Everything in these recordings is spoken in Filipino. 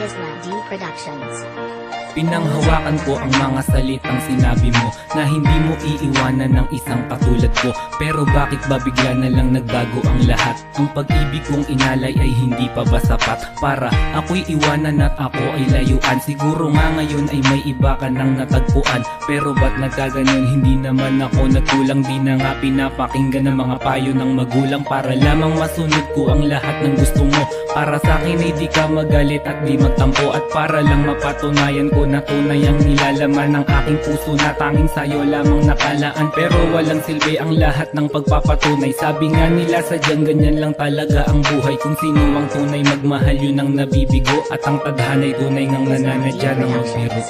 Rizla D Productions. Pinanghawakan ko ang mga salitang sinabi mo na hindi mo iiwanan ng isang katulad ko. Pero bakit ba bigla na lang nagbago ang lahat? Ang pag-ibig kong inalay ay hindi pa ba sapat para ako'y iwanan at ako ay layuan? Siguro nga ngayon ay may iba ka nang natagpuan, pero ba't nagkaganyan? Hindi naman ako nagkulang, di na nga pinapakinggan ng mga payo ng magulang para lamang masunod ko ang lahat ng gusto mo. Para sa akin ay di ka magalit at di magtampo, at para lang mapatunayan ko na tunay ang nilalaman ng aking puso na tanging sa'yo lamang nakalaan. Pero walang silbi ang lahat ng pagpapatunay. Sabi nga nila sadyang ganyan lang talaga ang buhay. Kung sino ang tunay magmahal, yun ang nabibigo, at ang tadhana'y tunay ngang nananadya ng magbiro.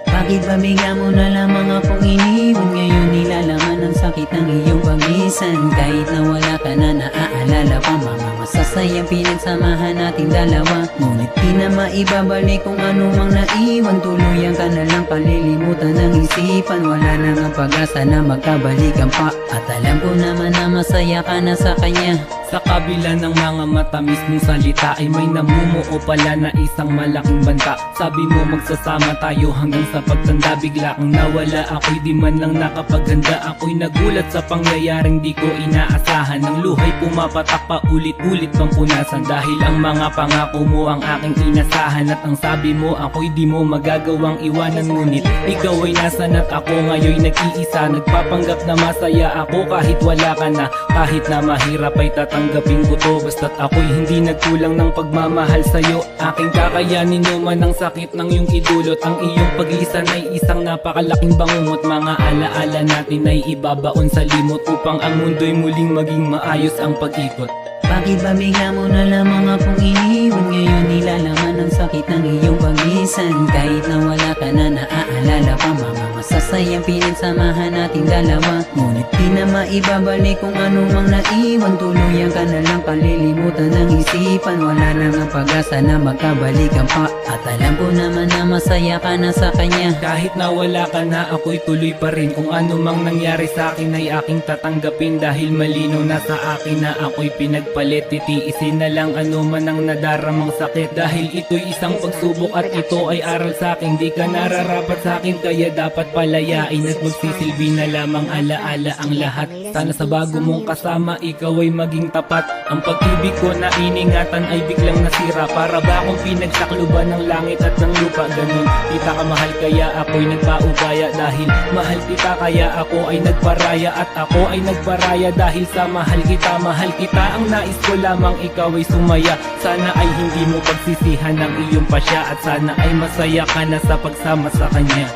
Bakit ba bigla mo na lamang akong iniwan? Ngayon nilalaman ang sakit ng iyong pamisan. Kahit na wala ka na naaalala pa mga masasayang pinagsamahan nating dalawa. Ngunit di na maibabalik kung ano mang naiwan. Tuluyan ka na lang kalilimutan ng isipan. Wala na nga pag-asa na magkabalikan pa, at alam ko naman na masaya ka na sa kanya. Sa kabila ng mga matamis mong salita ay may namumuo pala na isang malaking banta. Sabi mo magsasama tayo hanggang sa pagtanda, bigla kang nawala. Ako'y di man lang nakapaghanda. Ako'y nagulat sa pangyayaring di ko inaasahan. Ng luhay pumapatak pa ulit-ulit pang punasan, dahil ang mga pangako mo ang aking inasahan. At ang sabi mo ako'y di mo magagawang iwanan, ngunit ikaw ay nasan at ako ngayon nag-iisa. Nagpapanggap na masaya ako kahit wala ka na, kahit na mahirap ay tatanggapin ko to. Basta't ako'y hindi nagkulang ng pagmamahal sa'yo. Aking kakayanin naman ang sakit ng iyong idulot. Ang iyong paglisan ay isang napakalaking bangungot. Mga alaala natin ay ibabaon sa limot upang ang mundo'y muling maging maayos ang pag-ikot. Bakit ba bigla mo na lamang akong iniwan? Ngayon nilalaman ang sakit ng iyong pagisan. Kahit na wala ka na naaalala pa mga masasayang pinagsamahan nating dalawa. Ngunit di na maibabalik kung ano mang naiwan. Tuluyan ka na lang kalilimutan ng isipan. Wala na nga pag-asa na magkabalikan pa, at alam ko naman na masaya ka na sa kanya. Kahit na wala ka na ako'y tuloy pa rin. Kung ano mang nangyari sa akin ay aking tatanggapin, dahil malinaw na sa akin na ako'y pinagpalit. Titiisin na lang ano man ang nadaramang sakit, dahil ito'y isang pagsubok at ito ay aral sa akin. Di ka nararapat sa akin kaya dapat palayain, at magsisilbi na lamang alaala ang lahat. Sana sa bago mong kasama ikaw ay maging tapat. Ang pag-ibig ko na iningatan ay biglang nasira. Para ba akong pinagsakluban ng langit at ng lupa? Ganun, kita ka mahal kaya ako'y nagpaubaya. Dahil mahal kita kaya ako ay nagparaya, at ako ay nagparaya dahil sa mahal kita. Mahal kita, ang nais ko lamang ikaw ay sumaya. Sana ay hindi mo pagsisihan ang iyong pasya, at sana ay masaya ka na sa pagsama sa kanya.